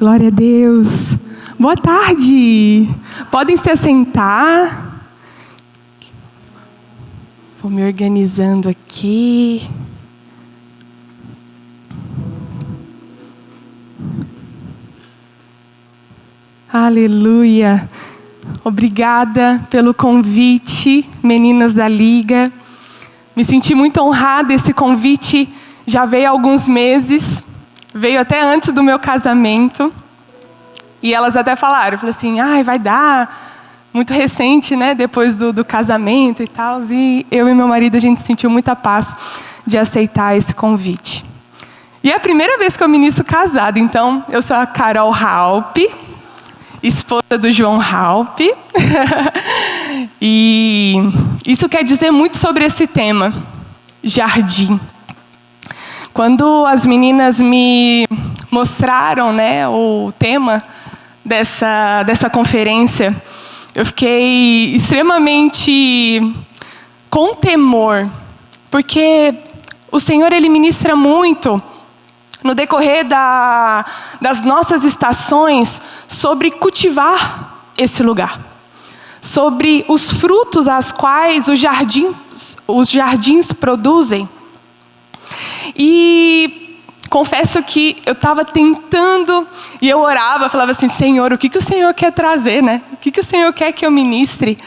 Glória a Deus. Boa tarde. Podem se assentar. Vou me organizando aqui. Aleluia. Obrigada pelo convite, meninas da Liga. Me senti muito honrada. Esse convite já veio há alguns meses. Veio até antes do meu casamento. E elas até falaram assim, vai dar. Muito recente, né? Depois do casamento e tal. E eu e meu marido, a gente sentiu muita paz de aceitar esse convite. E é a primeira vez que eu ministro casada. Então, eu sou a Carol Halpe, esposa do João Halpe. E isso quer dizer muito sobre esse tema, jardim. Quando as meninas me mostraram, né, o tema dessa conferência, eu fiquei extremamente com temor, porque o Senhor, Ele ministra muito no decorrer das nossas estações sobre cultivar esse lugar, sobre os frutos aos quais os jardins produzem. E confesso que eu estava tentando, e eu orava, falava assim, Senhor, o que o Senhor quer trazer, né? O que o Senhor quer que eu ministre?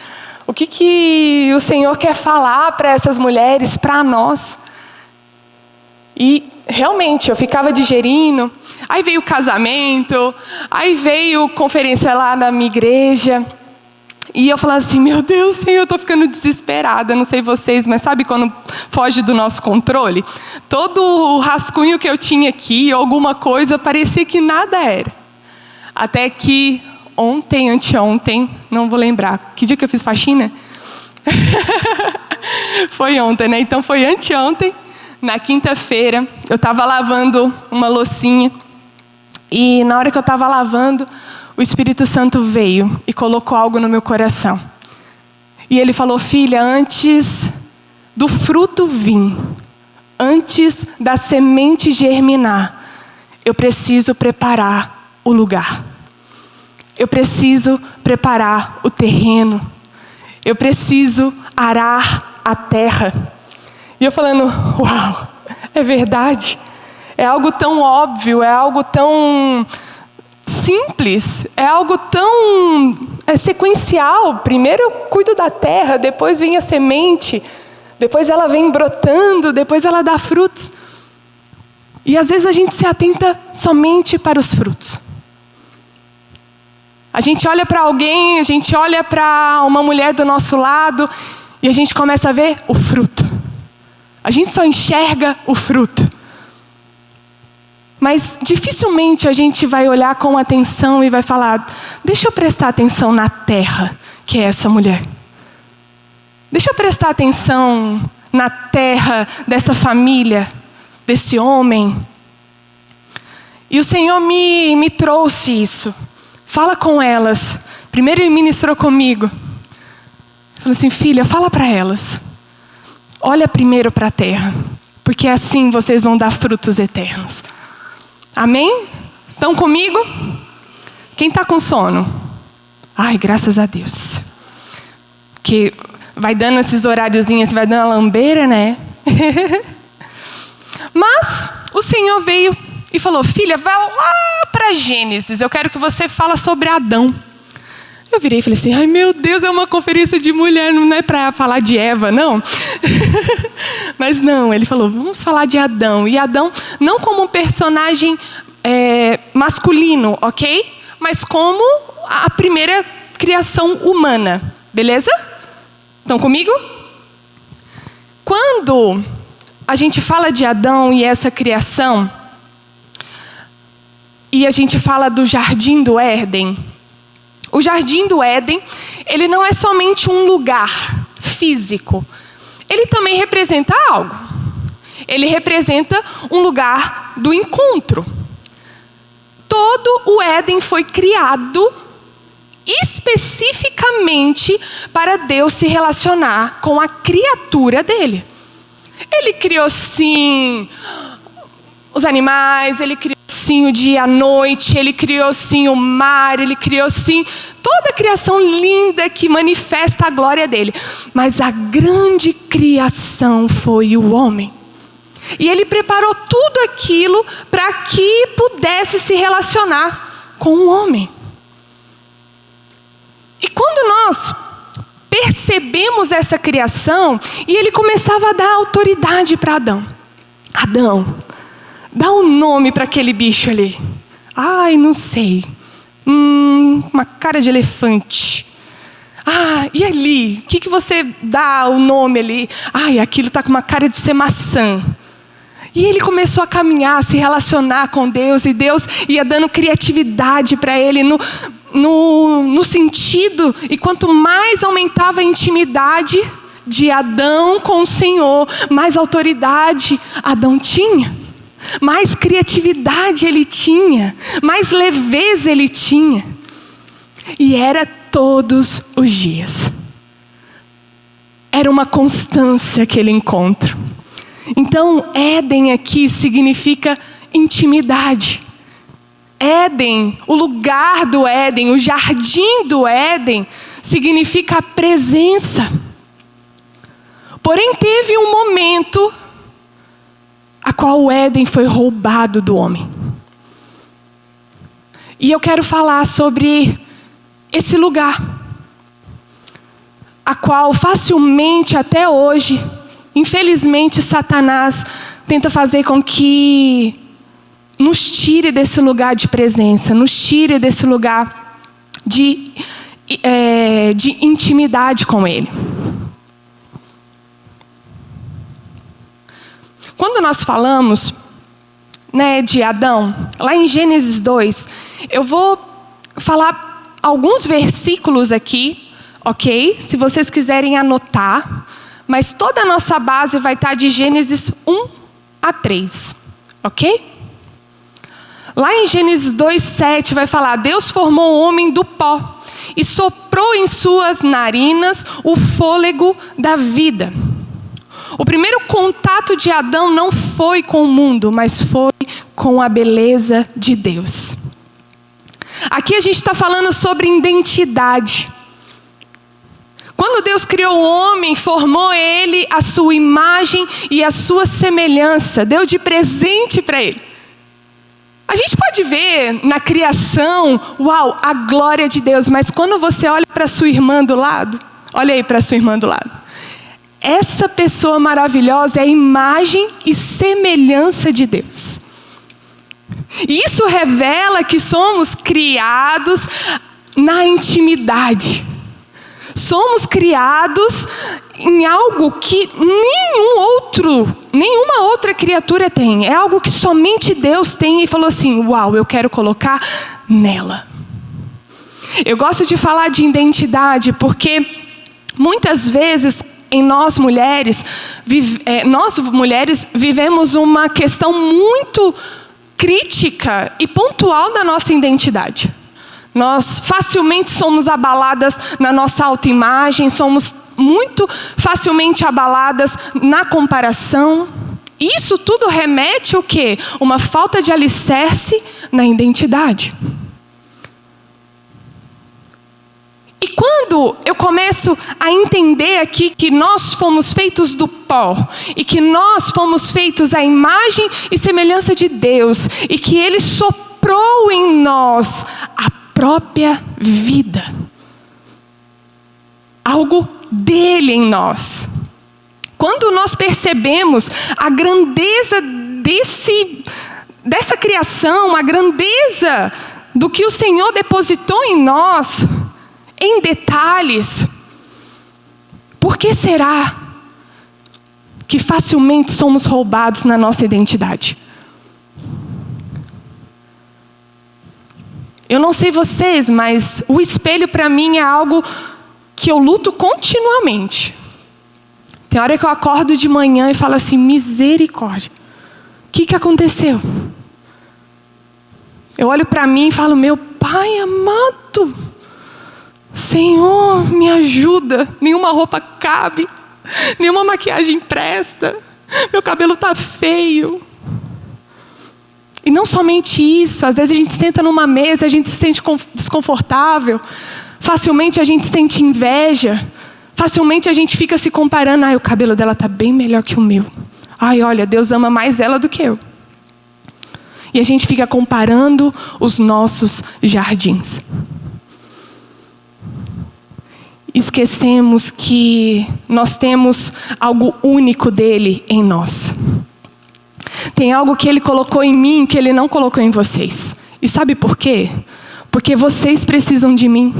O que o Senhor quer falar para essas mulheres, para nós? E realmente, eu ficava digerindo, aí veio o casamento, aí veio conferência lá na minha igreja, e eu falava assim, meu Deus, Senhor, eu estou ficando desesperada, não sei vocês, mas sabe quando foge do nosso controle? Todo o rascunho que eu tinha aqui, alguma coisa, parecia que nada era. Até que anteontem, não vou lembrar, que dia que eu fiz faxina? Foi ontem, né? Então foi anteontem, na quinta-feira, eu estava lavando uma loucinha, e na hora que eu estava lavando, o Espírito Santo veio e colocou algo no meu coração. E ele falou, filha, antes do fruto vir, antes da semente germinar, eu preciso preparar o lugar. Eu preciso preparar o terreno. Eu preciso arar a terra. E eu falando, uau, é verdade. É algo tão óbvio, é algo tão simples, é algo tão sequencial. Primeiro eu cuido da terra, depois vem a semente, depois ela vem brotando, depois ela dá frutos. E às vezes a gente se atenta somente para os frutos. A gente olha para alguém, a gente olha para uma mulher do nosso lado e a gente começa a ver o fruto. A gente só enxerga o fruto. Mas dificilmente a gente vai olhar com atenção e vai falar, deixa eu prestar atenção na terra que é essa mulher. Deixa eu prestar atenção na terra dessa família, desse homem. E o Senhor me trouxe isso. Fala com elas. Primeiro Ele ministrou comigo. Ele falou assim, filha, fala para elas. Olha primeiro para a terra, porque assim vocês vão dar frutos eternos. Amém? Estão comigo? Quem está com sono? Ai, graças a Deus. Que vai dando esses horáriozinhos, vai dando a lambeira, né? Mas o Senhor veio e falou, filha, vai lá para Gênesis. Eu quero que você fale sobre Adão. Eu virei e falei assim, ai meu Deus, é uma conferência de mulher, não é para falar de Eva, não. Mas não, ele falou, vamos falar de Adão. E Adão não como um personagem masculino, ok? Mas como a primeira criação humana, beleza? Estão comigo? Quando a gente fala de Adão e essa criação, e a gente fala do Jardim do Éden, o Jardim do Éden, ele não é somente um lugar físico. Ele também representa algo. Ele representa um lugar do encontro. Todo o Éden foi criado especificamente para Deus se relacionar com a criatura dele. Ele criou sim os animais, ele criou sim o dia e a noite, Ele criou sim o mar, Ele criou sim toda a criação linda que manifesta a glória dEle. Mas a grande criação foi o homem. E Ele preparou tudo aquilo para que pudesse se relacionar com o homem. E quando nós percebemos essa criação, e Ele começava a dar autoridade para Adão. Adão, dá um nome para aquele bicho ali. Ai, não sei. Uma cara de elefante. Ah, e ali? O que você dá o nome ali? Ai, aquilo está com uma cara de ser maçã. E ele começou a caminhar, a se relacionar com Deus. E Deus ia dando criatividade para ele no sentido. E quanto mais aumentava a intimidade de Adão com o Senhor, mais autoridade Adão tinha. Mais criatividade ele tinha. Mais leveza ele tinha. E era todos os dias. Era uma constância aquele encontro. Então, Éden aqui significa intimidade. Éden, o lugar do Éden, o jardim do Éden, significa a presença. Porém, teve um momento a qual o Éden foi roubado do homem. E eu quero falar sobre esse lugar, a qual facilmente até hoje, infelizmente, Satanás tenta fazer com que nos tire desse lugar de presença, nos tire desse lugar de intimidade com Ele. Quando nós falamos, de Adão, lá em Gênesis 2, eu vou falar alguns versículos aqui, ok? Se vocês quiserem anotar. Mas toda a nossa base vai estar de Gênesis 1 a 3, ok? Lá em Gênesis 2:7 vai falar: Deus formou o homem do pó e soprou em suas narinas o fôlego da vida. O primeiro contato de Adão não foi com o mundo, mas foi com a beleza de Deus. Aqui a gente está falando sobre identidade. Quando Deus criou o homem, formou ele à sua imagem e à sua semelhança, deu de presente para ele. A gente pode ver na criação, uau, a glória de Deus, mas quando você olha para sua irmã do lado, olha aí para sua irmã do lado. Essa pessoa maravilhosa é a imagem e semelhança de Deus. E isso revela que somos criados na intimidade. Somos criados em algo que nenhuma outra criatura tem. É algo que somente Deus tem e falou assim: uau, eu quero colocar nela. Eu gosto de falar de identidade porque muitas vezes nós mulheres vivemos uma questão muito crítica e pontual da nossa identidade. Nós facilmente somos abaladas na nossa autoimagem, somos muito facilmente abaladas na comparação. Isso tudo remete ao quê? Uma falta de alicerce na identidade. E quando eu começo a entender aqui que nós fomos feitos do pó, e que nós fomos feitos à imagem e semelhança de Deus, e que Ele soprou em nós a própria vida, algo dele em nós. Quando nós percebemos a grandeza dessa criação, a grandeza do que o Senhor depositou em nós, em detalhes, por que será que facilmente somos roubados na nossa identidade? Eu não sei vocês, mas o espelho para mim é algo que eu luto continuamente. Tem hora que eu acordo de manhã e falo assim: misericórdia, o que aconteceu? Eu olho para mim e falo: meu Pai amado, Senhor, me ajuda. Nenhuma roupa cabe, nenhuma maquiagem presta, meu cabelo está feio. E não somente isso, às vezes a gente senta numa mesa, a gente se sente desconfortável, facilmente a gente sente inveja, facilmente a gente fica se comparando. Ai, o cabelo dela está bem melhor que o meu. Ai, olha, Deus ama mais ela do que eu. E a gente fica comparando os nossos jardins. Esquecemos que nós temos algo único dele em nós. Tem algo que ele colocou em mim que ele não colocou em vocês. E sabe por quê? Porque vocês precisam de mim.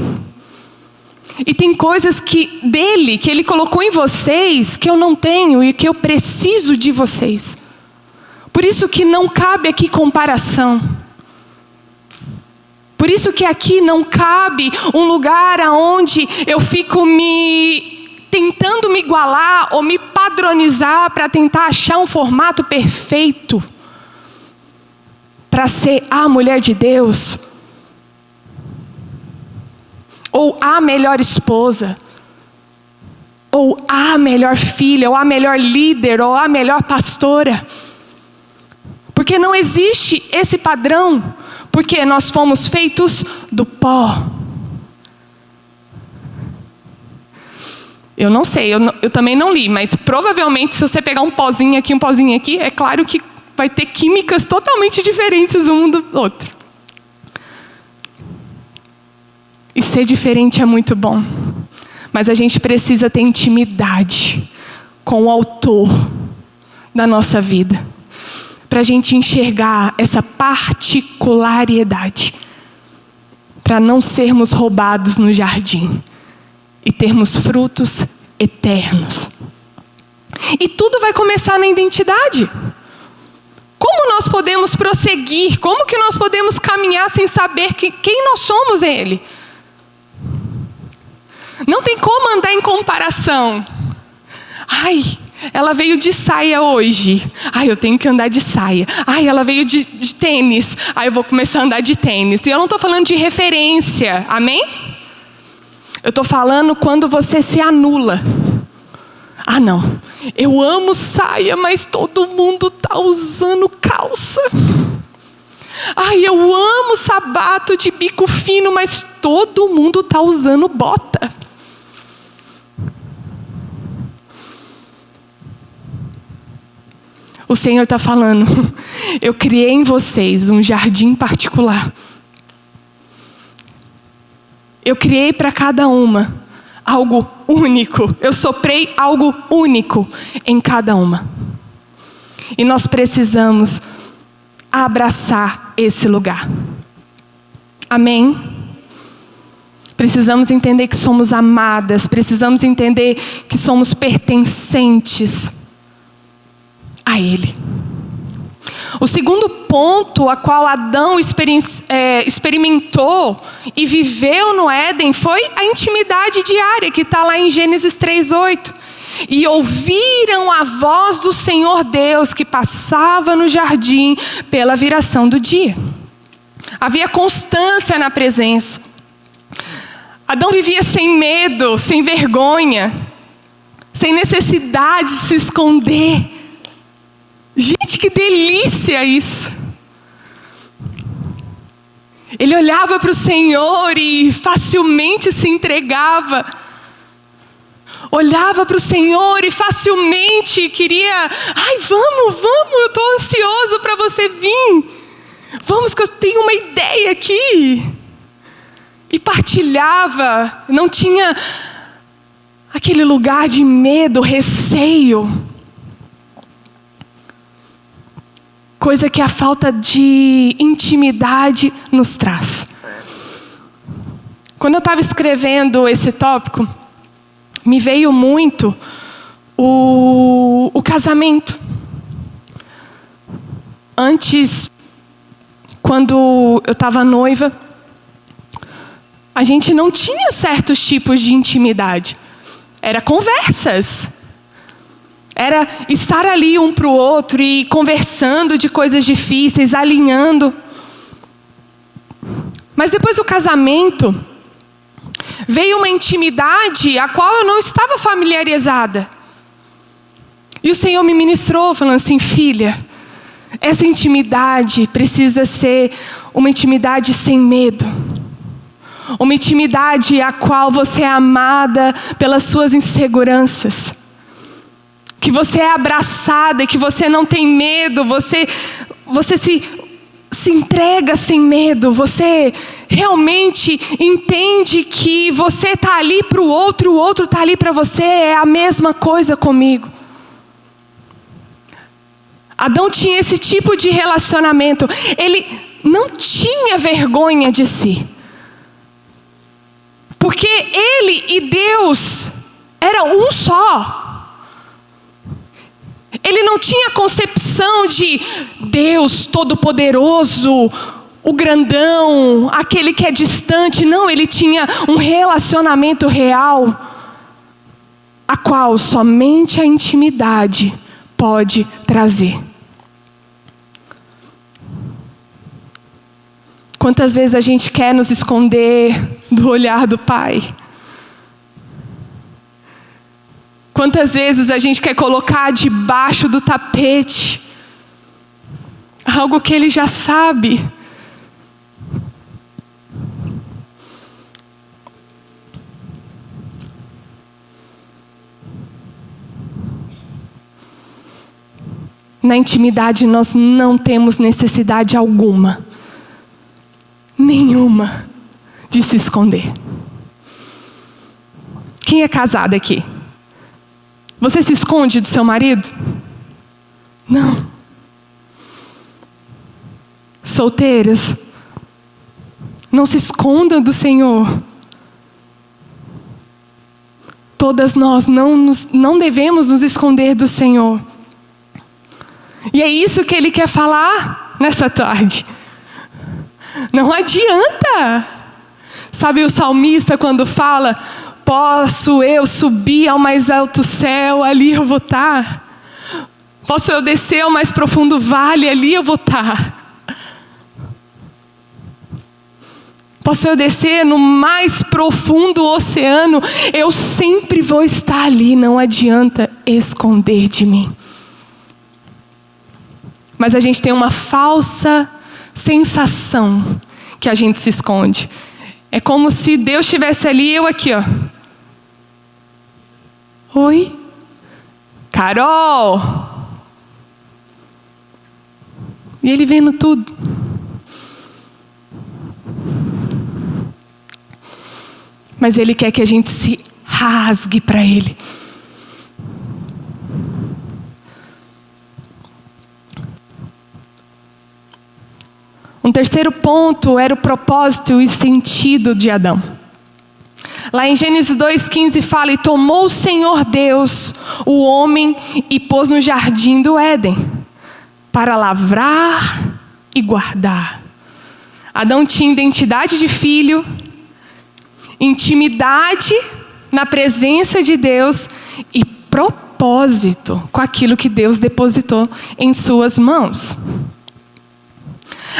E tem coisas que ele colocou em vocês que eu não tenho e que eu preciso de vocês. Por isso que não cabe aqui comparação. Por isso que aqui não cabe um lugar aonde eu fico tentando me igualar ou me padronizar para tentar achar um formato perfeito para ser a mulher de Deus, ou a melhor esposa, ou a melhor filha, ou a melhor líder, ou a melhor pastora. Porque não existe esse padrão, porque nós fomos feitos do pó. Eu não sei, eu também não li, mas provavelmente se você pegar um pozinho aqui, é claro que vai ter químicas totalmente diferentes um do outro. E ser diferente é muito bom, mas a gente precisa ter intimidade com o autor da nossa vida, para a gente enxergar essa particularidade, para não sermos roubados no jardim e termos frutos eternos. E tudo vai começar na identidade. Como nós podemos prosseguir? Como que nós podemos caminhar sem saber quem nós somos em Ele? Não tem como andar em comparação. Ai, ela veio de saia hoje. Ai, eu tenho que andar de saia. Ai, ela veio de tênis. Ai, eu vou começar a andar de tênis. E eu não estou falando de referência. Amém? Eu estou falando quando você se anula. Ah, não. Eu amo saia, mas todo mundo está usando calça. Ai, eu amo sapato de bico fino, mas todo mundo está usando bota. O Senhor está falando, eu criei em vocês um jardim particular. Eu criei para cada uma algo único. Eu soprei algo único em cada uma. E nós precisamos abraçar esse lugar. Amém? Precisamos entender que somos amadas. Precisamos entender que somos pertencentes a Ele. O segundo ponto a qual Adão experimentou e viveu no Éden foi a intimidade diária, que está lá em Gênesis 3:8. E ouviram a voz do Senhor Deus que passava no jardim pela viração do dia. Havia constância na presença. Adão vivia sem medo, sem vergonha, sem necessidade de se esconder. Gente, que delícia isso! Ele olhava para o Senhor e facilmente se entregava. Olhava para o Senhor e facilmente queria... Ai, vamos, eu estou ansioso para você vir. Vamos que eu tenho uma ideia aqui. E partilhava, não tinha aquele lugar de medo, receio. Coisa que a falta de intimidade nos traz. Quando eu estava escrevendo esse tópico, me veio muito o casamento. Antes, quando eu estava noiva, a gente não tinha certos tipos de intimidade. Era conversas. Era estar ali um para o outro e conversando de coisas difíceis, alinhando. Mas depois do casamento, veio uma intimidade a qual eu não estava familiarizada. E o Senhor me ministrou falando assim, filha, essa intimidade precisa ser uma intimidade sem medo. Uma intimidade a qual você é amada pelas suas inseguranças. Que você é abraçada e que você não tem medo. Você se entrega sem medo. Você realmente entende que você está ali para o outro está ali para você. É a mesma coisa comigo. Adão tinha esse tipo de relacionamento. Ele não tinha vergonha de si. Porque ele e Deus eram um só. Ele não tinha concepção de Deus Todo-Poderoso, o grandão, aquele que é distante. Não, ele tinha um relacionamento real, a qual somente a intimidade pode trazer. Quantas vezes a gente quer nos esconder do olhar do Pai? Quantas vezes a gente quer colocar debaixo do tapete algo que Ele já sabe? Na intimidade nós não temos necessidade alguma, nenhuma, de se esconder. Quem é casado aqui? Você se esconde do seu marido? Não. Solteiras, não se escondam do Senhor. Todas nós não devemos nos esconder do Senhor. E é isso que Ele quer falar nessa tarde. Não adianta. Sabe o salmista quando fala: posso eu subir ao mais alto céu, ali eu vou estar. Posso eu descer ao mais profundo vale, ali eu vou estar. Posso eu descer no mais profundo oceano, eu sempre vou estar ali, não adianta esconder de mim. Mas a gente tem uma falsa sensação que a gente se esconde. É como se Deus estivesse ali e eu aqui, ó. Oi? Carol! E Ele vendo tudo. Mas Ele quer que a gente se rasgue para Ele. Um terceiro ponto era o propósito e sentido de Adão. Lá em Gênesis 2,15 fala: e tomou o Senhor Deus o homem e pôs no jardim do Éden, para lavrar e guardar. Adão tinha identidade de filho, intimidade na presença de Deus e propósito com aquilo que Deus depositou em suas mãos.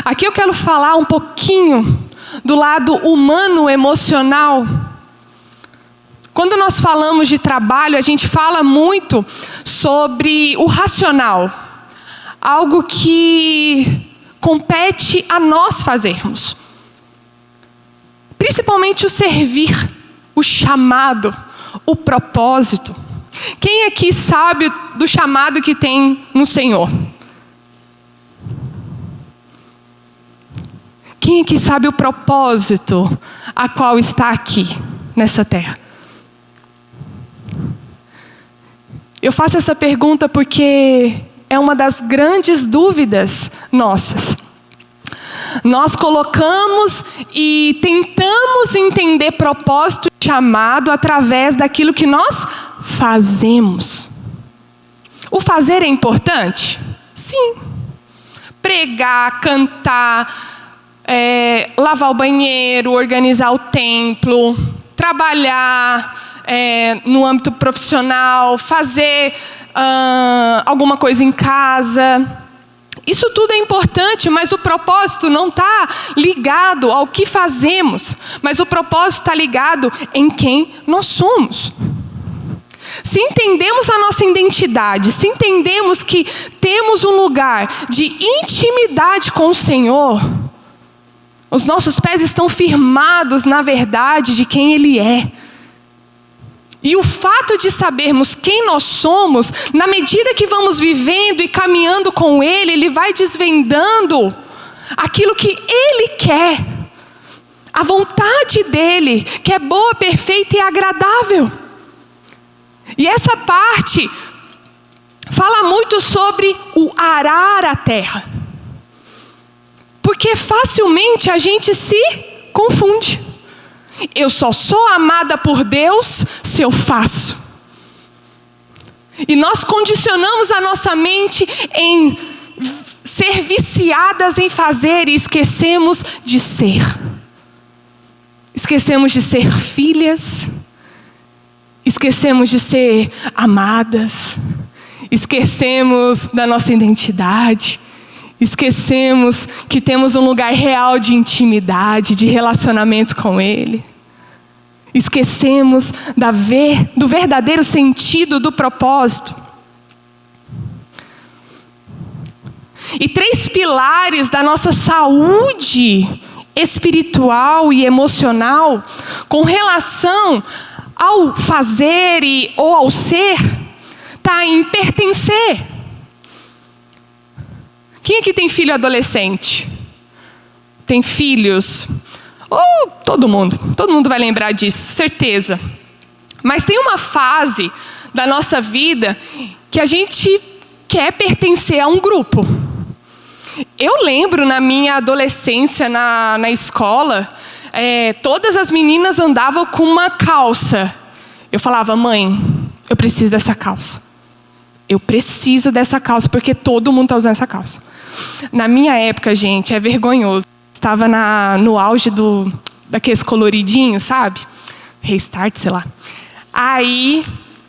Aqui eu quero falar um pouquinho do lado humano emocional. Quando nós falamos de trabalho, a gente fala muito sobre o racional. Algo que compete a nós fazermos. Principalmente o servir, o chamado, o propósito. Quem aqui sabe do chamado que tem no Senhor? Quem aqui sabe o propósito a qual está aqui, nessa terra? Eu faço essa pergunta porque é uma das grandes dúvidas nossas. Nós colocamos e tentamos entender propósito e chamado através daquilo que nós fazemos. O fazer é importante? Sim. Pregar, cantar, lavar o banheiro, organizar o templo, trabalhar no âmbito profissional, fazer alguma coisa em casa. Isso tudo é importante, mas o propósito não está ligado ao que fazemos, mas o propósito está ligado em quem nós somos. Se entendemos a nossa identidade, se entendemos que temos um lugar de intimidade com o Senhor, os nossos pés estão firmados na verdade de quem Ele é. E o fato de sabermos quem nós somos, na medida que vamos vivendo e caminhando com Ele, Ele vai desvendando aquilo que Ele quer. A vontade dEle, que é boa, perfeita e agradável. E essa parte fala muito sobre o arar a terra. Porque facilmente a gente se confunde. Eu só sou amada por Deus se eu faço. E nós condicionamos a nossa mente em ser viciadas em fazer e esquecemos de ser. Esquecemos de ser filhas. Esquecemos de ser amadas. Esquecemos da nossa identidade. Esquecemos que temos um lugar real de intimidade, de relacionamento com Ele. Esquecemos do verdadeiro sentido do propósito. E 3 pilares da nossa saúde espiritual e emocional com relação ao fazer ou ao ser, está em pertencer. Quem aqui tem filho adolescente? Tem filhos? Todo mundo vai lembrar disso, certeza. Mas tem uma fase da nossa vida que a gente quer pertencer a um grupo. Eu lembro na minha adolescência na escola, todas as meninas andavam com uma calça. Eu falava, mãe, eu preciso dessa calça. Eu preciso dessa calça, porque todo mundo está usando essa calça. Na minha época, gente, é vergonhoso. Estava no auge daqueles coloridinhos, sabe? Restart, sei lá. Aí,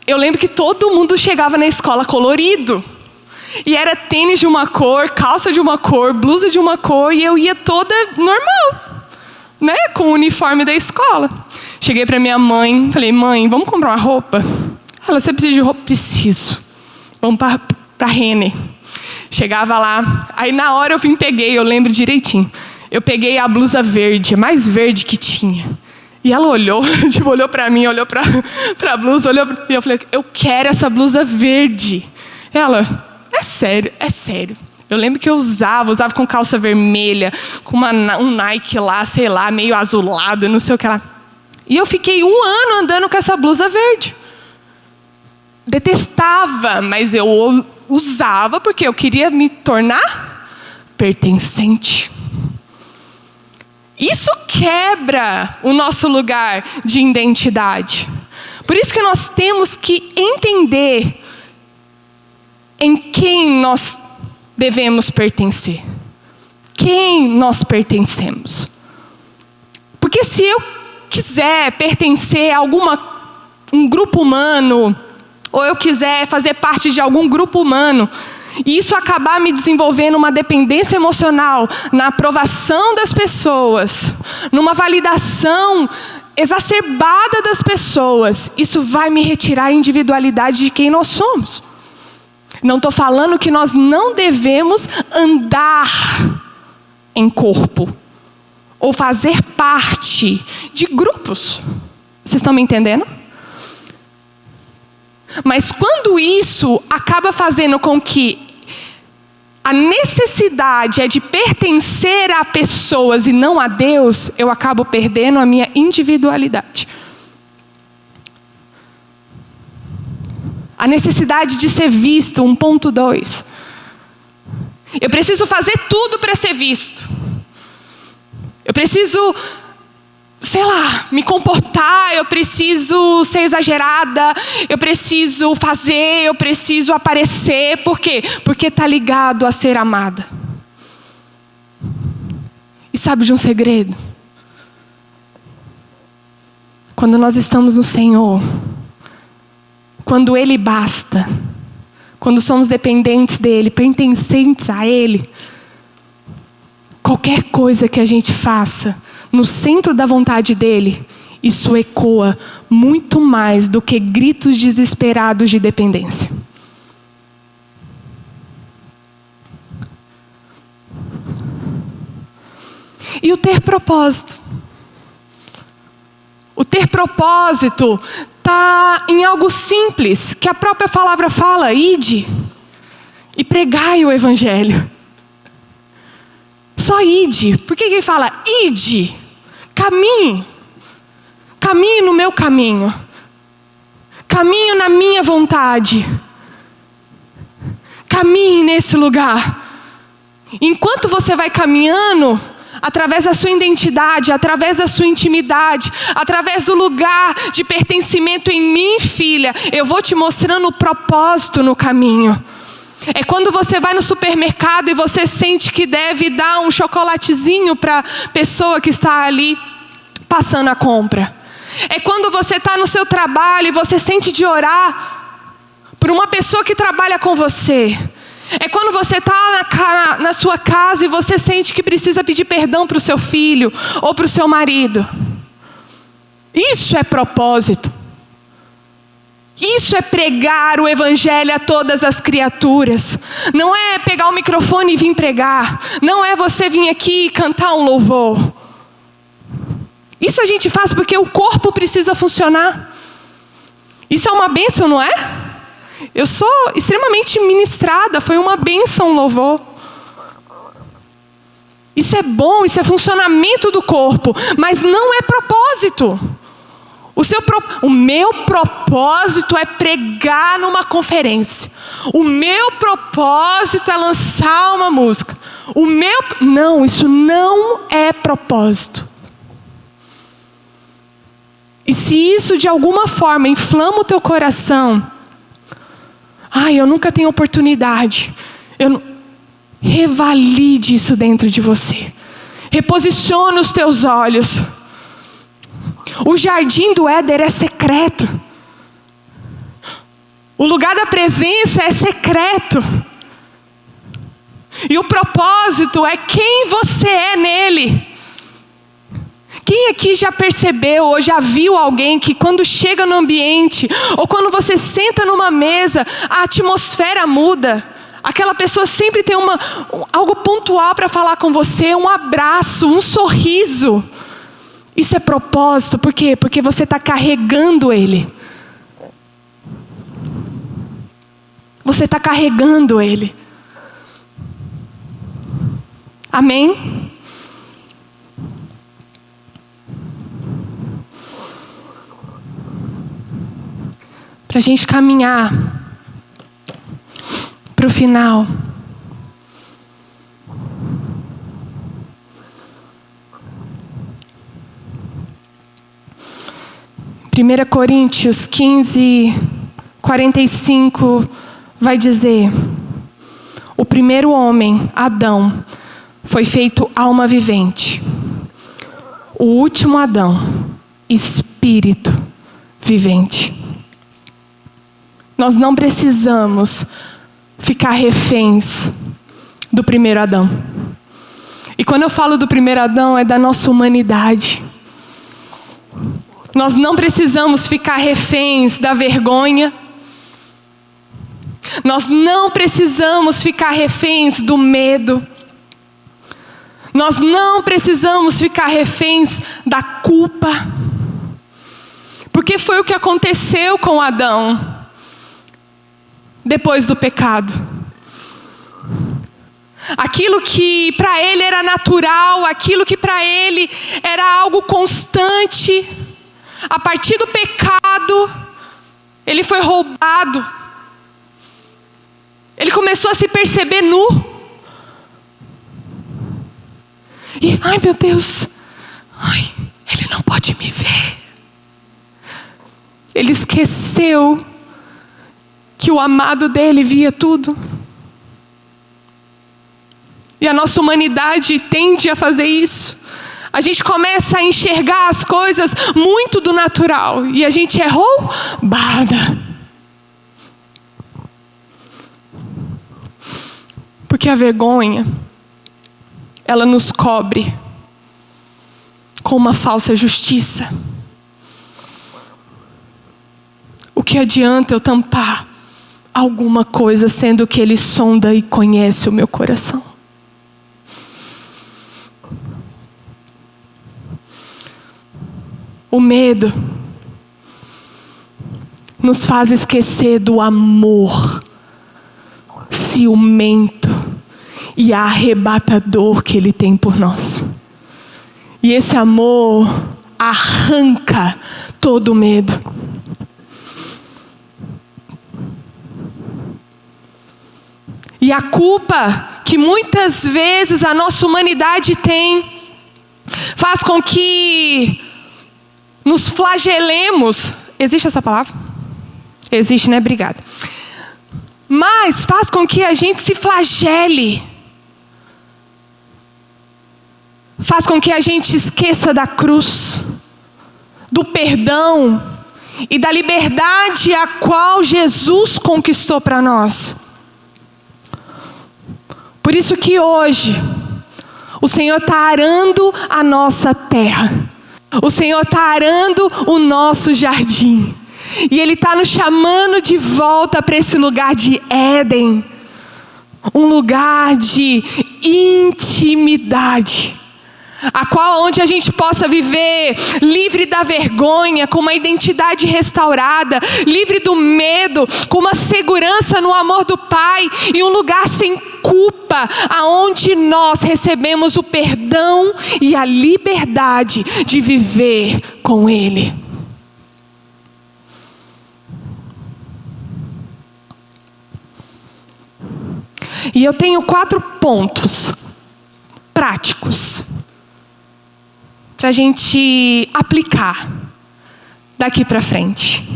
eu lembro que todo mundo chegava na escola colorido. E era tênis de uma cor, calça de uma cor, blusa de uma cor, e eu ia toda normal, né? Com o uniforme da escola. Cheguei para minha mãe, falei, mãe, vamos comprar uma roupa? Ela, você precisa de roupa? Preciso. Vamos para Renner. Chegava lá, aí na hora eu lembro direitinho. Eu peguei a blusa verde, a mais verde que tinha. E ela olhou, olhou para mim, olhou para a blusa, e eu falei, eu quero essa blusa verde. Ela, é sério. Eu lembro que eu usava com calça vermelha, com um Nike lá, sei lá, meio azulado, não sei o que lá. E eu fiquei 1 ano andando com essa blusa verde. Detestava, mas eu usava porque eu queria me tornar pertencente. Isso quebra o nosso lugar de identidade. Por isso que nós temos que entender em quem nós devemos pertencer. Quem nós pertencemos. Porque se eu quiser pertencer a um grupo humano, ou eu quiser fazer parte de algum grupo humano, e isso acabar me desenvolvendo uma dependência emocional, na aprovação das pessoas, numa validação exacerbada das pessoas, isso vai me retirar a individualidade de quem nós somos. Não estou falando que nós não devemos andar em corpo, ou fazer parte de grupos. Vocês estão me entendendo? Mas quando isso acaba fazendo com que a necessidade é de pertencer a pessoas e não a Deus, eu acabo perdendo a minha individualidade. A necessidade de ser visto, 1.2. Eu preciso fazer tudo para ser visto. Eu preciso, sei lá, me comportar, eu preciso ser exagerada, eu preciso fazer, eu preciso aparecer. Por quê? Porque está ligado a ser amada. E sabe de um segredo? Quando nós estamos no Senhor, quando Ele basta, quando somos dependentes dEle, pertencentes a Ele, qualquer coisa que a gente faça no centro da vontade dEle, isso ecoa muito mais do que gritos desesperados de dependência. E o ter propósito. O ter propósito está em algo simples, que a própria palavra fala: ide e pregai o evangelho. Só ide. Por que ele fala ide? Caminhe. Caminhe no meu caminho. Caminhe na minha vontade. Caminhe nesse lugar. Enquanto você vai caminhando, através da sua identidade, através da sua intimidade, através do lugar de pertencimento em mim, filha, eu vou te mostrando o propósito no caminho. É quando você vai no supermercado e você sente que deve dar um chocolatezinho para a pessoa que está ali passando a compra. É quando você está no seu trabalho e você sente de orar por uma pessoa que trabalha com você. É quando você está na sua casa e você sente que precisa pedir perdão para o seu filho ou para o seu marido. Isso é propósito. Isso é pregar o evangelho a todas as criaturas. Não é pegar o microfone e vir pregar. Não é você vir aqui e cantar um louvor. Isso a gente faz porque o corpo precisa funcionar. Isso é uma bênção, não é? Eu sou extremamente ministrada. Foi uma bênção o louvor. Isso é bom, isso é funcionamento do corpo. Mas não é propósito. O meu propósito é pregar numa conferência. O meu propósito é lançar uma música. Não, isso não é propósito. E se isso de alguma forma inflama o teu coração, eu nunca tenho oportunidade. Revalide isso dentro de você. Reposicione os teus olhos. O jardim do Éden é secreto. O lugar da presença é secreto. E o propósito é quem você é nele. Quem aqui já percebeu ou já viu alguém que quando chega no ambiente, ou quando você senta numa mesa, a atmosfera muda? Aquela pessoa sempre tem algo pontual para falar com você, um abraço, um sorriso. Isso é propósito, por quê? Porque você está carregando ele. Você está carregando ele. Amém? Para a gente caminhar para o final. Primeira Coríntios 15, 45 vai dizer: o primeiro homem, Adão, foi feito alma vivente. O último Adão, espírito vivente. Nós não precisamos ficar reféns do primeiro Adão. E quando eu falo do primeiro Adão, é da nossa humanidade. Nós não precisamos ficar reféns da vergonha. Nós não precisamos ficar reféns do medo. Nós não precisamos ficar reféns da culpa. Porque foi o que aconteceu com Adão depois do pecado. Aquilo que para ele era natural, aquilo que para ele era algo constante, a partir do pecado, ele foi roubado. Ele começou a se perceber nu. E, meu Deus, ele não pode me ver. Ele esqueceu que o amado dele via tudo. E a nossa humanidade tende a fazer isso. A gente começa a enxergar as coisas muito do natural. E a gente é roubada. Porque a vergonha, ela nos cobre com uma falsa justiça. que adianta eu tampar alguma coisa, sendo que Ele sonda e conhece o meu coração? O medo nos faz esquecer do amor ciumento e arrebatador que Ele tem por nós. E esse amor arranca todo o medo. E a culpa que muitas vezes a nossa humanidade tem faz com que nos flagelemos. Existe essa palavra? Existe, né? Obrigada. Mas faz com que a gente se flagele. Faz com que a gente esqueça da cruz, do perdão e da liberdade a qual Jesus conquistou para nós. Por isso que hoje o Senhor está arando a nossa terra. O Senhor está arando o nosso jardim. E Ele está nos chamando de volta para esse lugar de Éden. Um lugar de intimidade. Onde a gente possa viver livre da vergonha, com uma identidade restaurada, livre do medo, com uma segurança no amor do Pai, e um lugar sem culpa, aonde nós recebemos o perdão e a liberdade de viver com Ele. E eu tenho 4 pontos práticos para a gente aplicar daqui para frente.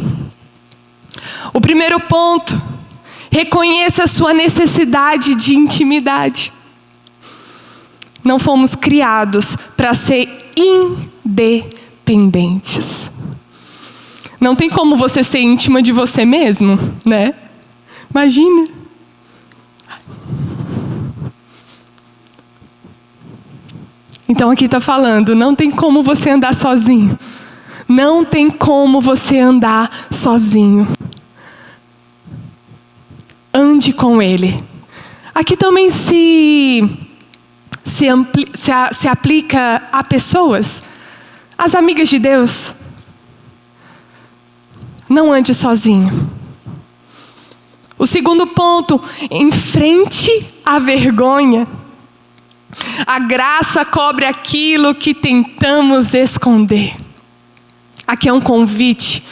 O primeiro ponto: reconheça a sua necessidade de intimidade. Não fomos criados para ser independentes. Não tem como você ser íntima de você mesmo, né? Imagina. Então aqui está falando, não tem como você andar sozinho. Não tem como você andar sozinho. Ande com Ele. Aqui também se aplica a pessoas, as amigas de Deus. Não ande sozinho. O segundo ponto: enfrente a vergonha. A graça cobre aquilo que tentamos esconder. Aqui é um convite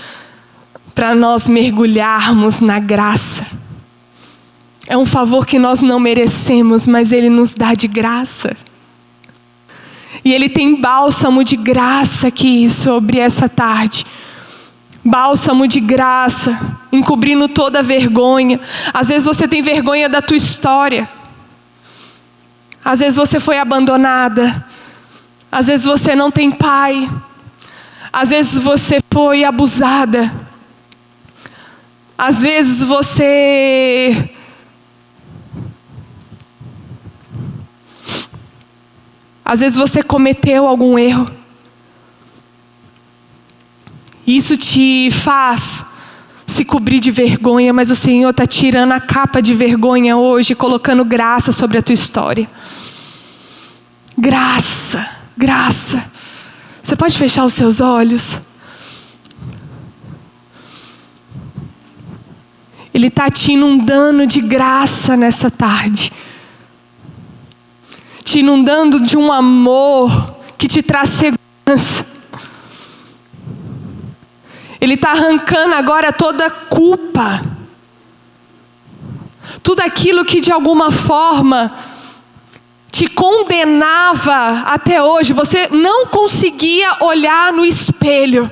para nós mergulharmos na graça. É um favor que nós não merecemos, mas Ele nos dá de graça. E Ele tem bálsamo de graça aqui sobre essa tarde. Bálsamo de graça, encobrindo toda a vergonha. Às vezes você tem vergonha da tua história. Às vezes você foi abandonada. Às vezes você não tem pai. Às vezes você foi abusada. Às vezes você cometeu algum erro. Isso te faz se cobrir de vergonha, mas o Senhor está tirando a capa de vergonha hoje, colocando graça sobre a tua história. Graça, graça. Você pode fechar os seus olhos? Ele está te inundando de graça nessa tarde. Te inundando de um amor que te traz segurança. Ele está arrancando agora toda a culpa. Tudo aquilo que de alguma forma te condenava até hoje. Você não conseguia olhar no espelho.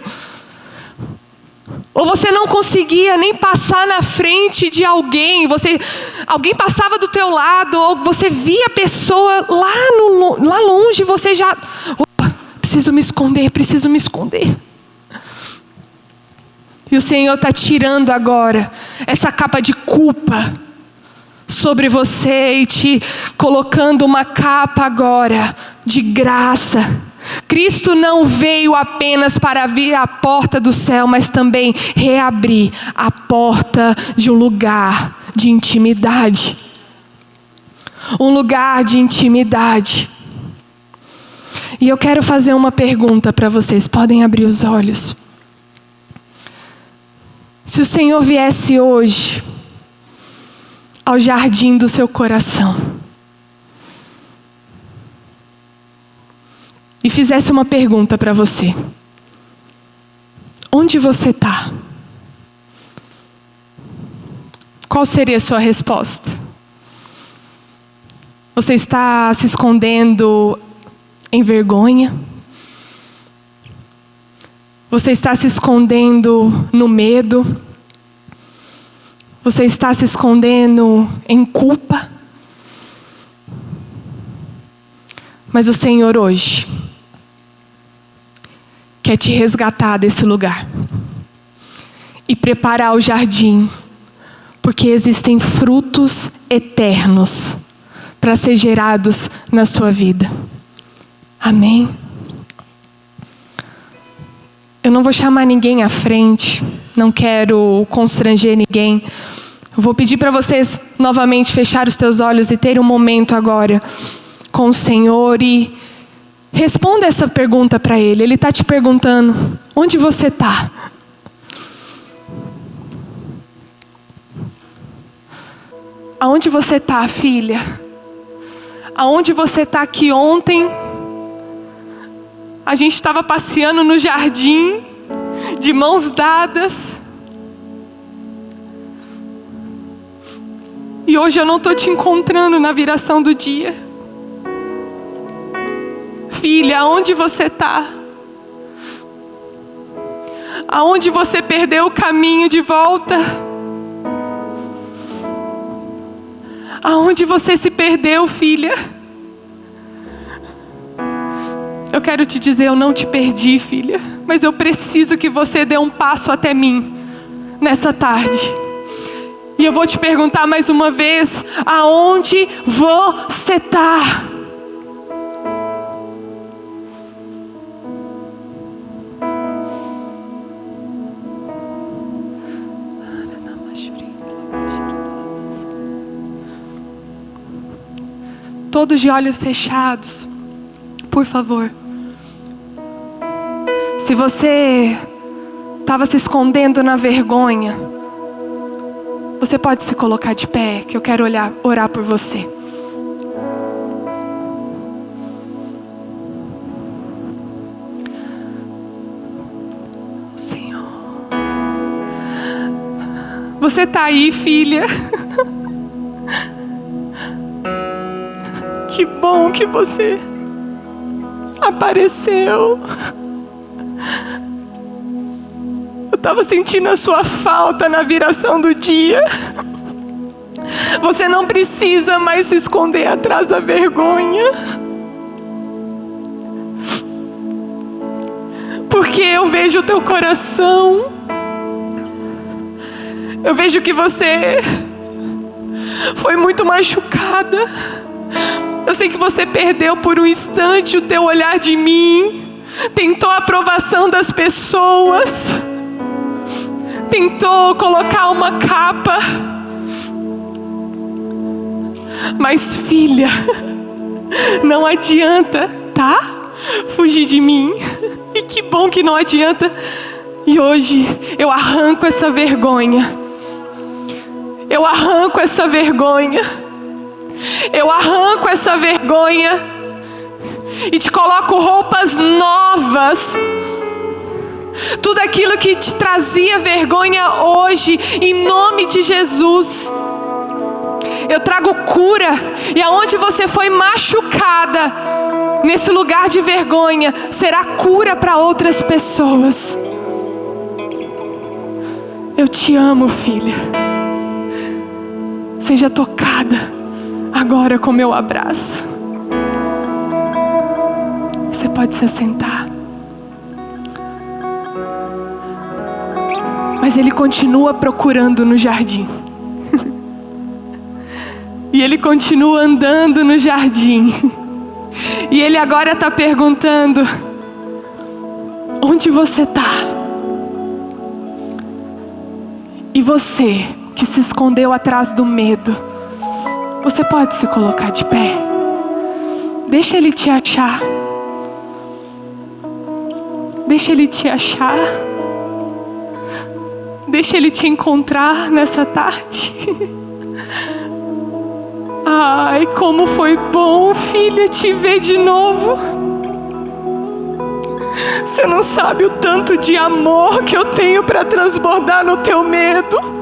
Ou você não conseguia nem passar na frente de alguém. Alguém passava do teu lado, ou você via a pessoa lá longe, você já... Opa, preciso me esconder. E o Senhor está tirando agora essa capa de culpa sobre você e te colocando uma capa agora de graça. Cristo não veio apenas para abrir a porta do céu, mas também reabrir a porta de um lugar de intimidade. Um lugar de intimidade. E eu quero fazer uma pergunta para vocês, podem abrir os olhos. Se o Senhor viesse hoje ao jardim do seu coração e fizesse uma pergunta para você: onde você está? Qual seria a sua resposta? Você está se escondendo em vergonha? Você está se escondendo no medo? Você está se escondendo em culpa? Mas o Senhor hoje quer te resgatar desse lugar e preparar o jardim, porque existem frutos eternos para ser gerados na sua vida. Amém? Eu não vou chamar ninguém à frente, não quero constranger ninguém. Eu vou pedir para vocês novamente fechar os teus olhos e ter um momento agora com o Senhor e responda essa pergunta para Ele. Ele está te perguntando: onde você está? Aonde você está, filha? Aonde você está que ontem a gente estava passeando no jardim, de mãos dadas. E hoje eu não estou te encontrando na viração do dia. Filha, aonde você está? Aonde você perdeu o caminho de volta? Aonde você se perdeu, filha? Eu quero te dizer, eu não te perdi, filha, mas eu preciso que você dê um passo até mim nessa tarde. E eu vou te perguntar mais uma vez: aonde você está? Todos de olhos fechados, por favor. Se você estava se escondendo na vergonha, você pode se colocar de pé, que eu quero orar por você. Senhor, você está aí, filha? Que bom que você apareceu. Eu estava sentindo a sua falta na viração do dia. Você não precisa mais se esconder atrás da vergonha, porque eu vejo o teu coração. Eu vejo que você foi muito machucada. Eu sei que você perdeu por um instante o teu olhar de mim, tentou a aprovação das pessoas, tentou colocar uma capa. Mas filha, não adianta, tá? Fugir de mim. E que bom que não adianta. E hoje eu arranco essa vergonha. Eu arranco essa vergonha. Eu arranco essa vergonha e te coloco roupas novas. Tudo aquilo que te trazia vergonha hoje, em nome de Jesus, eu trago cura. E aonde você foi machucada, nesse lugar de vergonha, será cura para outras pessoas. Eu te amo, filha. Seja tocada agora com meu abraço. Você pode se assentar. Mas ele continua procurando no jardim. E ele continua andando no jardim. E Ele agora está perguntando: onde você está? E você que se escondeu atrás do medo, você pode se colocar de pé. Deixa Ele te achar. Deixa Ele te achar. Deixa Ele te encontrar nessa tarde. Ai, como foi bom, filha, te ver de novo. Você não sabe o tanto de amor que eu tenho para transbordar no teu medo.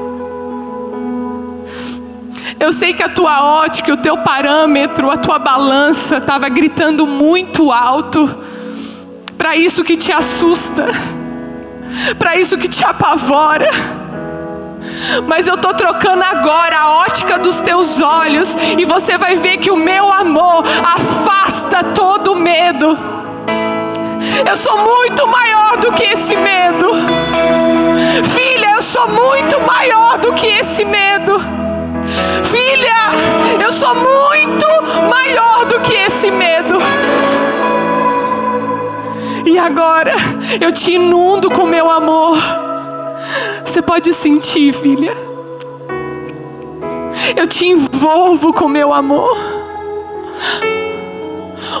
Eu sei que a tua ótica, o teu parâmetro, a tua balança estava gritando muito alto para isso que te assusta, para isso que te apavora. Mas eu estou trocando agora a ótica dos teus olhos, e você vai ver que o meu amor afasta todo medo. Eu sou muito maior do que esse medo. Filha, eu sou muito maior do que esse medo. Filha, eu sou muito maior do que esse medo. E agora eu te inundo com meu amor. Você pode sentir, filha? Eu te envolvo com meu amor.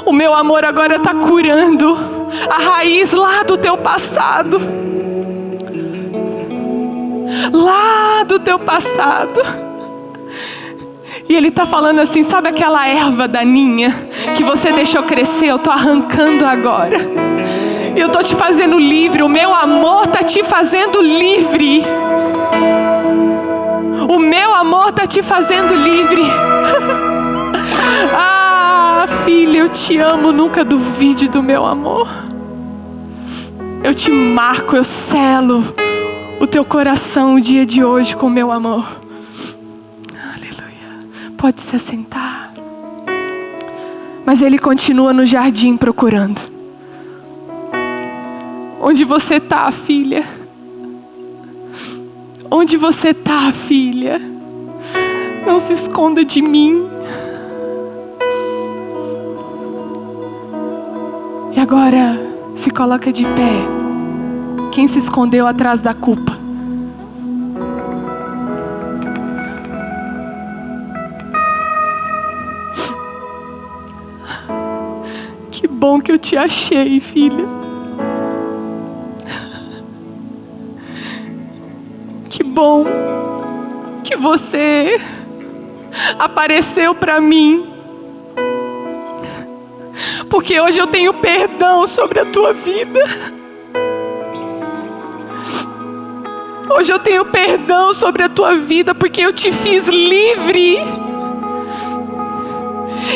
O meu amor agora está curando a raiz lá do teu passado. Lá do teu passado. E Ele está falando assim: sabe aquela erva daninha que você deixou crescer? Eu estou arrancando agora. Eu estou te fazendo livre. O meu amor está te fazendo livre. O meu amor está te fazendo livre. Ah, filha, eu te amo. Nunca duvide do meu amor. Eu te marco, eu selo o teu coração o dia de hoje com o meu amor. Aleluia. Pode se assentar. Mas Ele continua no jardim procurando. Onde você está, filha? Onde você está, filha? Não se esconda de mim. E agora, se coloca de pé. Quem se escondeu atrás da culpa? Que bom que eu te achei, filha. Que bom que você apareceu para mim. Porque hoje eu tenho perdão sobre a tua vida. Hoje eu tenho perdão sobre a tua vida, porque eu te fiz livre.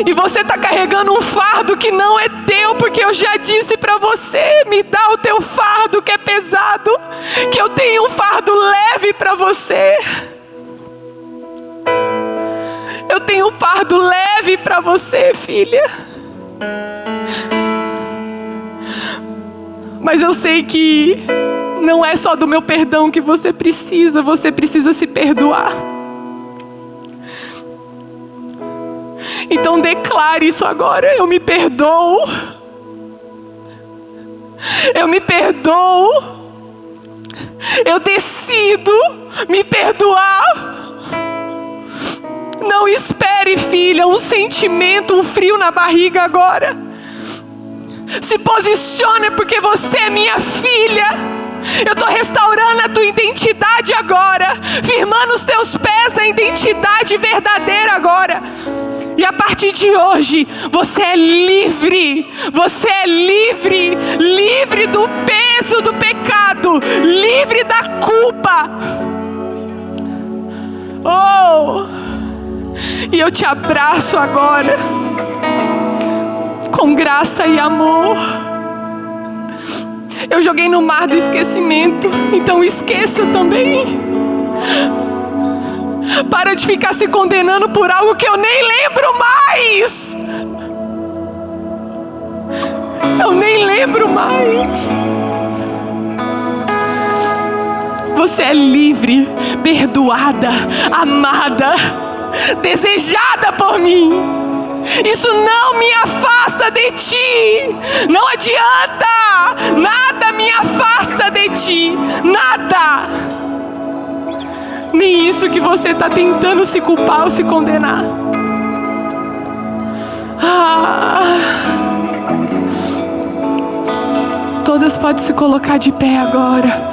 E você está carregando um fardo que não é teu, porque eu já disse para você: me dá o teu fardo que é pesado, que eu tenho um fardo leve para você. Eu tenho um fardo leve para você, filha. Mas eu sei que não é só do meu perdão que você precisa se perdoar. Então declare isso agora: eu me perdoo. Eu me perdoo. Eu decido me perdoar. Não espere, filha, um sentimento, um frio na barriga agora. Se posicione, porque você é minha filha. Eu estou restaurando a tua identidade agora, firmando os teus pés na identidade verdadeira agora. E a partir de hoje, você é livre. Você é livre. Livre do peso do pecado. Livre da culpa. Oh! E eu te abraço agora, com graça e amor. Eu joguei no mar do esquecimento, então esqueça também. Para de ficar se condenando por algo que eu nem lembro mais. Eu nem lembro mais. Você é livre, perdoada, amada, desejada por mim. Isso não me afasta de Ti. Não adianta. Nada me afasta de Ti. Nada. Nem isso que você está tentando se culpar ou se condenar. Todas podem se colocar de pé agora.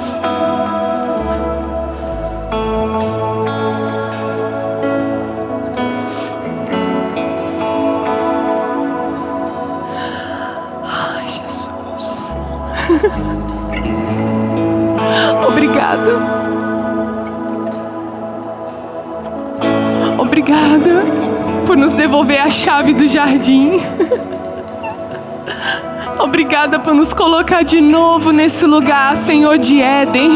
Ai, Jesus. Obrigada. Obrigada por nos devolver a chave do jardim. Obrigada por nos colocar de novo nesse lugar, Senhor, de Éden.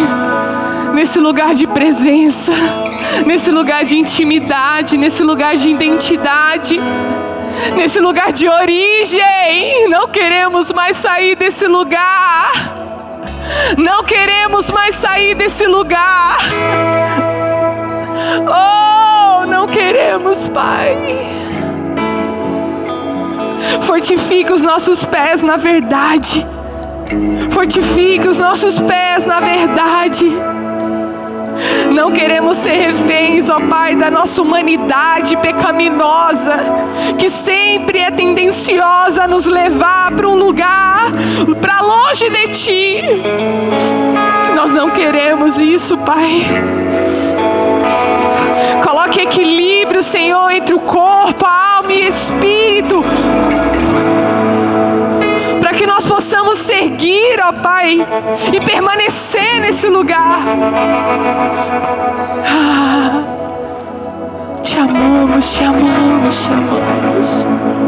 Nesse lugar de presença. Nesse lugar de intimidade. Nesse lugar de identidade. Nesse lugar de origem. Não queremos mais sair desse lugar. Não queremos mais sair desse lugar. Oh, não queremos, Pai. Fortifica os nossos pés na verdade. Fortifica os nossos pés na verdade. Não queremos ser reféns, ó Pai, da nossa humanidade pecaminosa, que sempre é tendenciosa a nos levar para um lugar, para longe de Ti. Nós não queremos isso, Pai. Coloque equilíbrio, Senhor, entre o corpo, a alma e espírito, para que nós possamos seguir, ó Pai, e permanecer nesse lugar. Te amamos, te amamos, te amamos.